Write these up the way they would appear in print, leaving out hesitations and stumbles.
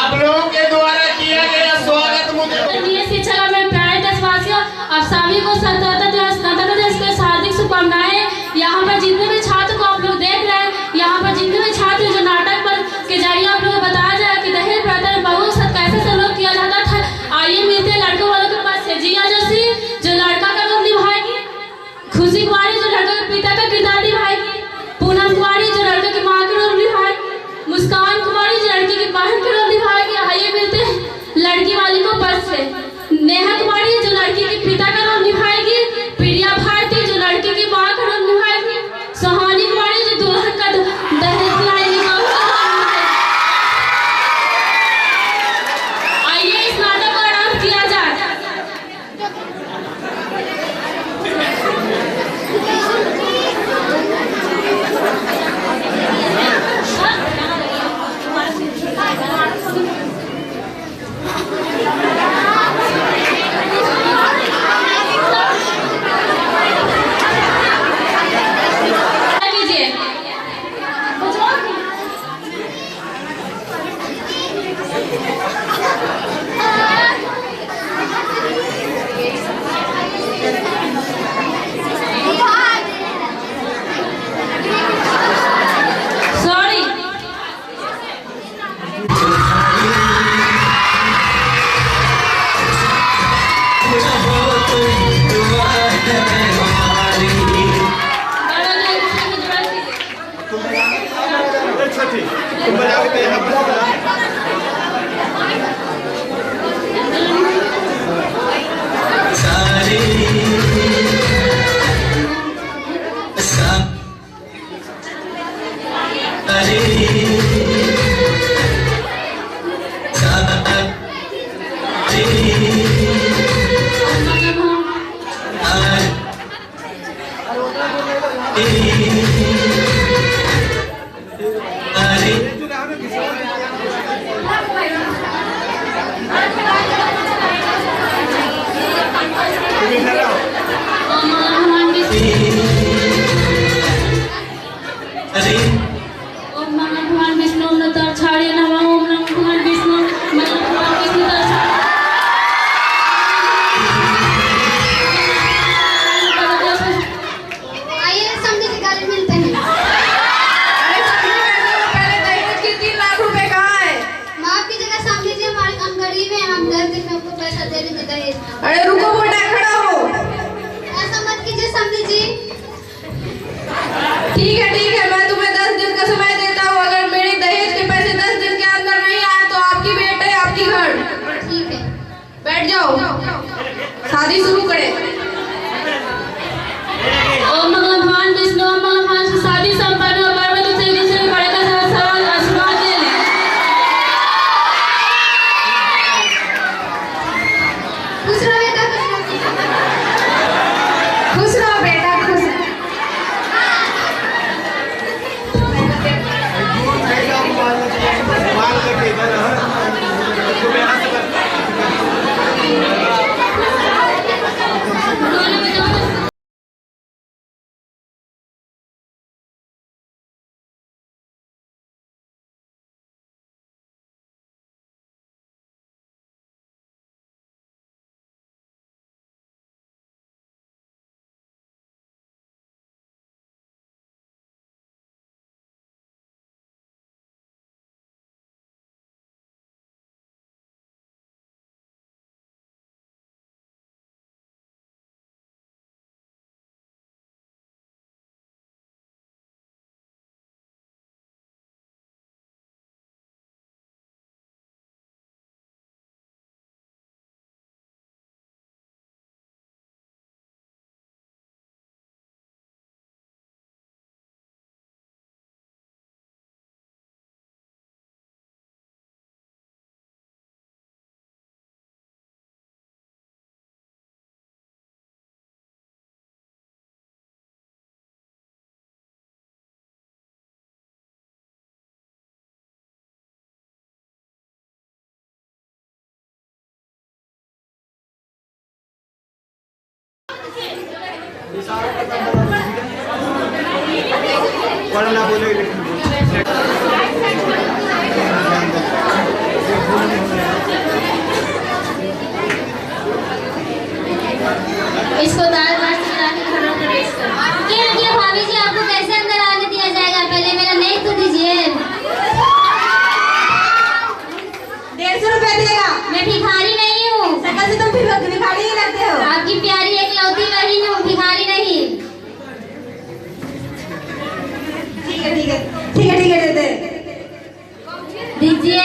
आप लोगों के द्वारा किया गया स्वागत मुझे शिक्षा में प्यारे देशवासियों, आप सभी को गणतंत्र दिवस की हार्दिक शुभकामनाएं। यहाँ पर जितने भी छात्र को आप लोग देख रहे हैं, यहाँ पर जितने भी छात्र जो नाटक पर के जरिए आप लोग बताया जाए कि दहेज प्रथा में बहुत कैसे सलूक किया जाता था। आइए मिलते हैं लड़कों वालों के पास से। जिया जोशी जो लड़का का रोल निभाएगी, खुशी कुमारी जो लड़का के पिता का किरदार निभाएगी, पूनम कुमारी जो लड़के की माँ का रोल निभाएगी, मुस्कान कुमारी जो लड़की की बहन का रोल निभाएगी। आइए मिलते हैं लड़की वाली को बस से। नेहा कुमारी जो लड़की के पिता का रोल निभाएगी, प्रिया भारती जो लड़की की माँ का रोल निभाएगी, सोहानी कुमारी जो दुल्हन का दहेज लाएगी। आइए इस नाटक को आरंभ किया जाए। अरे रुको बेटा, खड़ा हो। ऐसा मत कीजिए समझी जी। ठीक है, मैं तुम्हें 10 दिन का समय देता हूँ। अगर मेरे दहेज के पैसे 10 दिन के अंदर नहीं आए तो आपकी बेटे आपकी घर। ठीक है, बैठ जाओ, शादी शुरू करें। ओम मंगल भगवान विष्णु, ओम मंगल भगवान शादी संपन्न हो। पार्वती देवी से बड़े का सवाल आशीर्वाद ले लें। खुश रहो बेटा, खुश रहो बेटा, खुश रहो। पढ़ना बोले दीजिए।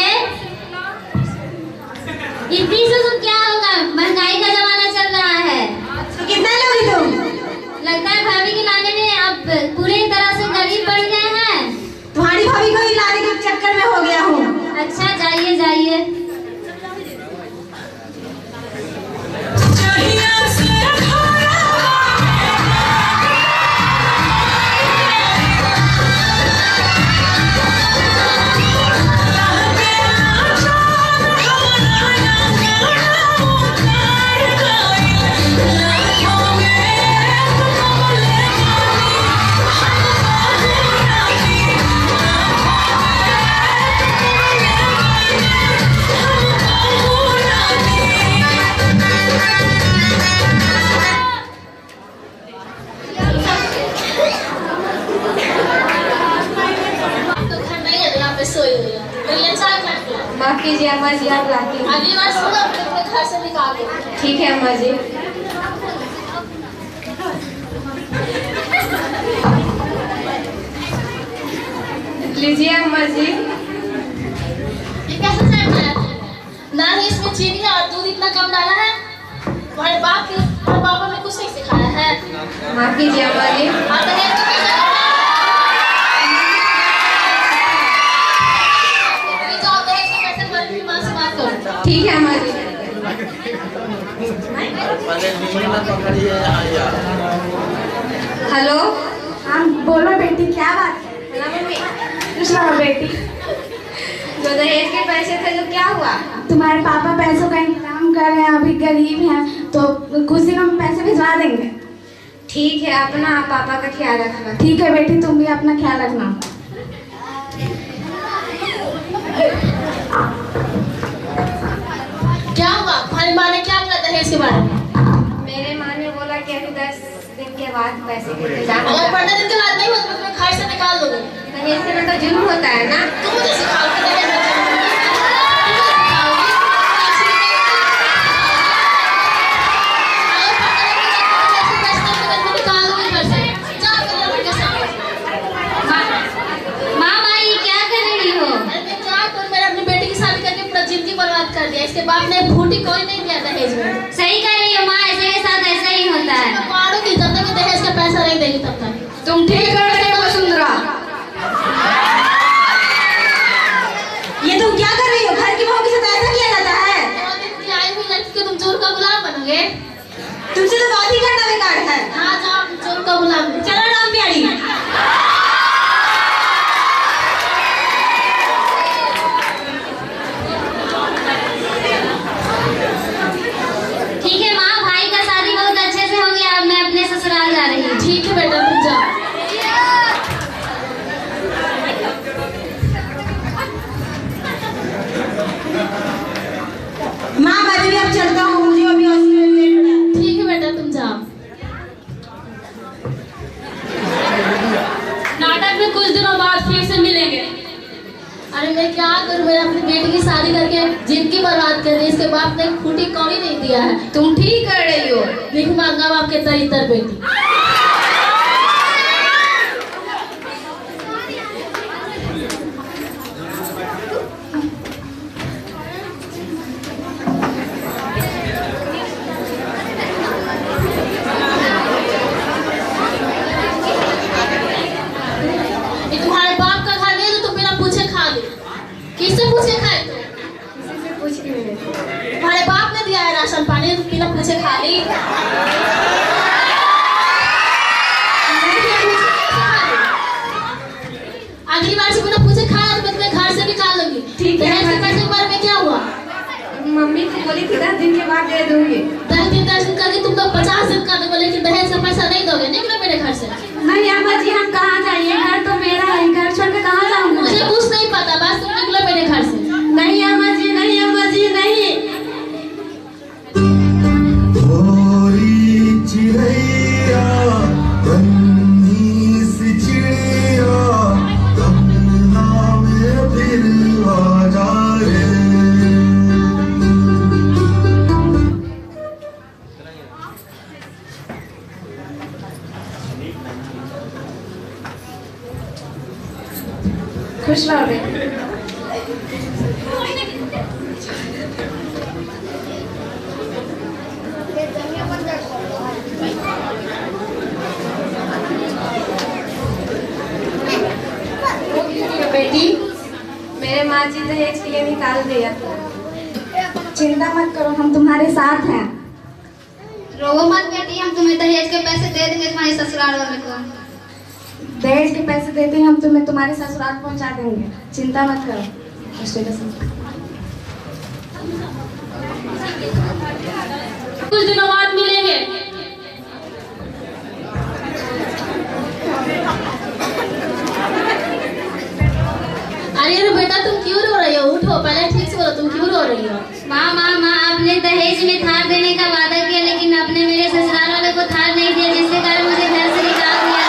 इतनी से तो क्या होगा, महंगाई का जमाना चल रहा है। तो कितना लोगी तुम? लगता है भाभी के लाने में अब पूरी तरह से गरीब बन गए हैं। तुम्हारी भाभी को ही लाने के चक्कर में हो गया हूँ। अच्छा जाइए जाइए। माफ कीजिए अम्मा जी, आप लाती हूँ। अगली बार सुनो अपने घर से निकाल दो। ठीक है अम्मा जी। लीजिए अम्मा जी। ये कैसे सेट है? ना ही इसमें चीनी है और दूध इतना कम डाला है। तुम्हारे पापा ने कुछ नहीं सिखाया है। माफ कीजिए अम्मा जी। और दहेज तो कैसे जाओ, दहेज के पैसे भर के मां से बात करो। ठीक है अम्मा जी। हेलो। हाँ बोलो बेटी, क्या बात है? ना मम्मी, कुछ ना बेटी। जो दहेज के पैसे थे जो क्या हुआ? तुम्हारे पापा पैसों का इंतजाम कर रहे हैं, अभी गरीब हैं तो कुछ दिनों में पैसे भिजवा देंगे। ठीक है, अपना पापा का ख्याल रखना। ठीक है बेटी, तुम भी अपना ख्याल रखना। क्या हुआ? तुम्हारी माँ ने क्या बोला दहेज के बारे में? मेरे माँ ने बोला कि अभी 10 दिन के बाद पैसे के इंतजाम अगर 15 दिन के बाद नहीं होता तो तुम्हें घर से निकाल दोगे। दहेज से तो जुल्म होता है ना। तुम मुझे सिखाओ कि दहेज में क्या होता है। कर दिया, इसके बाप ने फूटी कोई नहीं दिया दहेज में। सही कह रही हो माँ, ऐसे के साथ ऐसा ही होता है। मारो की जब तक दहेज का पैसा नहीं देगी तब तक। तुम ठीक कर रहे हो वसुंधरा। ये तुम क्या कर रही हो? घर की बहू के साथ ऐसा किया जाता है? 2 दिन की आई हुई लड़की को तुम चोर का गुलाम बनोगे? तुमसे तो बात ही करना बेकार है। हाँ जाओ, चोर का गुलाम। चलो राम प्यारी। ठीक है माँ, भाई का शादी बहुत अच्छे से हो गया, अब मैं अपने ससुराल जा रही हूँ। ठीक है बेटा, तुम जाओ। माँ मैं भी अब चलता हूँ, मुझे अभी हॉस्पिटल लेट हो रहा है। ठीक है बेटा, तुम जाओ। नाटक में कुछ दिनों बाद फिर से मिलेंगे। अरे मैं क्या करूं, मैंने अपनी बेटी की शादी करके जिंदगी बर्बाद कर दी। इसके बाप ने फूटी कौड़ी नहीं दिया है। तुम ठीक कर रही हो। भीख मांगा बाप के तरीतर बेटी। तुम्हारे बाप का घर नहीं तो तुम बिना पूछे खा ली। किससे पूछे खाए तुम? तुम्हारे बाप ने दिया है राशन पानी, तुम बिना पूछे खा ली। अगली बार से बिना पूछे खाया तो मैं तुम्हें घर से निकाल लूंगी। ठीक है। दहेज के पैसे के बारे में क्या हुआ? मम्मी को बोली थी 10 दिन के बाद दे दूंगी। 10 दिन करके तुम तो 50 दिन कर दोगे, लेकिन दहेज का पैसा नहीं दोगे। निकलो मेरे घर से। नहीं अम्मा जी, हम कहाँ जाइए? घर तो मेरा है, घर छोड़ के कहाँ जाऊँगा? मुझे कुछ नहीं पता, बस तुम निकलो मेरे घर से। नहीं अम्मा जी, नहीं अम्मा जी, नहीं। चिड़ैया बन्नी सी चिड़िया तमन्ना में फिर आ जा रे। खुश रहो बेटी। बेटी, मेरे माँ जी दहेज के लिए निकाल दिया था। चिंता मत करो, हम तुम्हारे साथ हैं। रोवो मत बेटी, हम तुम्हें दहेज के पैसे दे देंगे तुम्हारे ससुराल वाले को। दहेज के पैसे देते ही हम तुम्हें तुम्हारे ससुराल पहुंचा देंगे, चिंता मत करो। कुछ दिनों बाद मिलेंगे। अरे बेटा तुम क्यों रो रही हो? उठो, पहले ठीक से बोलो, तुम क्यों रो रही हो? माँ आपने दहेज में थार देने का वादा किया, लेकिन आपने मेरे ससुराल वाले को थार नहीं दिया, जिसके कारण मुझे घर से निकाल दिया।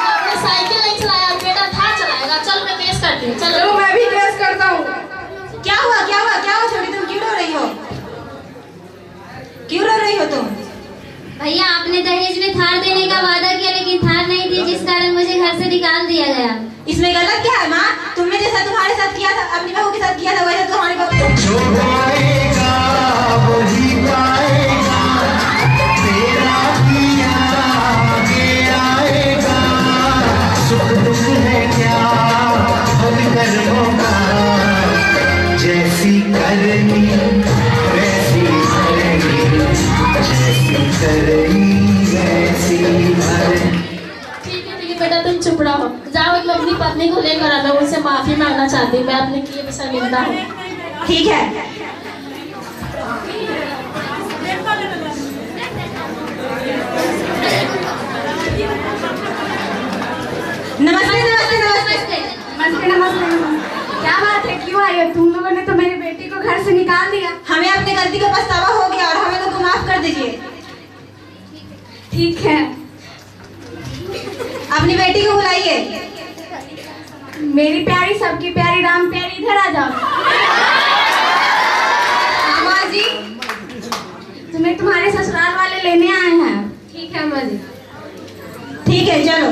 आपने साइकिल नहीं चलाया, बेटा थार चलाएगा। चल मैं केस करती हूँ। चलो मैं भी केस करता हूँ। क्या हुआ छोटी, तुम क्यों रो रही हो? क्यों रो रही हो तुम? भैया आपने दहेज में थार देने का वादा किया, लेकिन थार नहीं दी, जिस कारण मुझे घर से निकाल दिया गया। इसमें गलत क्या है माँ? तुमने जैसा तुम्हारे साथ किया था, अपनी बहू के साथ किया था, वैसा तुम्हारी बहू जो आएगा वही पाएगा, तेरा किया आगे आएगा। सुख दुख है क्या हम कर्मों का, जैसी करनी वैसी भरेगी, जैसी करनी वैसी भरेगी। ठीक है बेटा, तुम चुप रहो। जाओ अपनी पत्नी को लेकर आ लो, उनसे माफी मांगना चाहती हूँ। मैं अपने किए में शर्मिंदा हूँ। ठीक है। नमस्ते नमस्ते नमस्ते नमस्ते नमस्ते। क्या बात है, क्यों आई हो? तुम लोगों ने तो मेरी बेटी को घर से निकाल दिया। हमें अपनी गलती का पछतावा हो गया और हमें तो माफ कर दीजिए। ठीक है, अपनी बेटी को बुलाइए। मेरी प्यारी, सबकी प्यारी, राम प्यारी, इधर आ जाओ। माँ जी, तुम्हें तुम्हारे ससुराल वाले लेने आए हैं। ठीक है माँ जी। ठीक है चलो।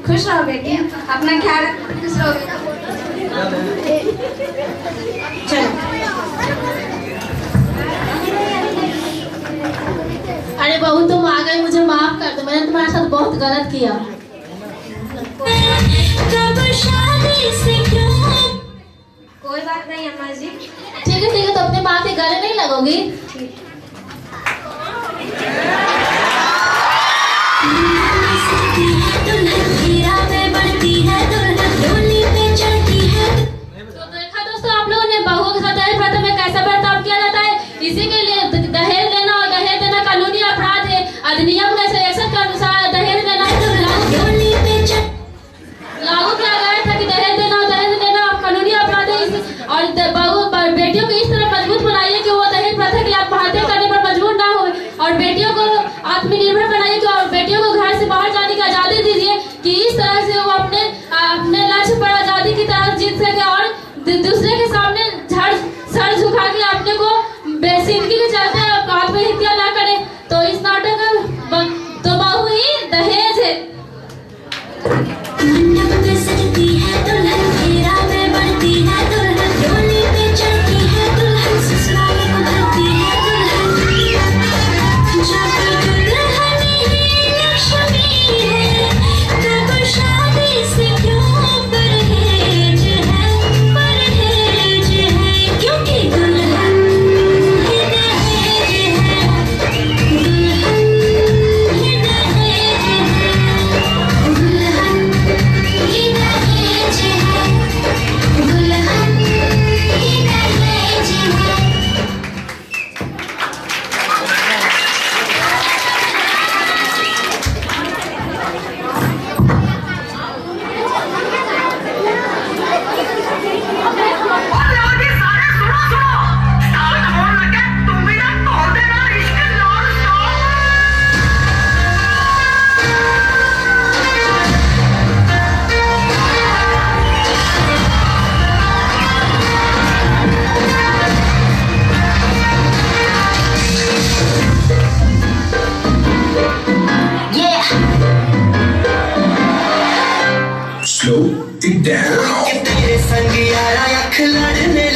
खुश रहो बेटी, अपना ख्याल रखो। खुश रहो। चलो। अरे बहू तुम आ गई, मुझे माफ कर दो, मैंने तुम्हारे साथ बहुत गलत किया। कोई बात नहीं अम्मा जी। ठीक है, तो अपने माँ के गले नहीं लगोगी? तो देखा दोस्तों आप लोगों ने, बहुओं के साथ दहेज प्रथा में कैसा बर्ताव किया जाता है। इसी के लिए दहेज देना और दहेज देना कानूनी अपराध है। अधिनियम में सेक्शन के अनुसार दहेज देना लागू किया गया था कि दहेज देना और दहेज लेना कानूनी अपराध है। और बेटियों को इस तरह मजबूत बनाइए कि वो दहेज प्रथा के लिए आत्महत्या करने पर मजबूर ना हो, और बेटियों को आत्मनिर्भर बनाइए कि और बेटियों को घर से बाहर जाने की आजादी दीजिए, कि इस तरह से वो अपने लक्ष्य पर आजादी की तरफ जीत सके और दूसरे के सामने सर झुका के अपने को बेसिंदगी के चलते आत्महत्या ना करे। तो इस नाटक तो बहू ही दहेज है। Slow it down. तेरे संग यारा अख लड़ने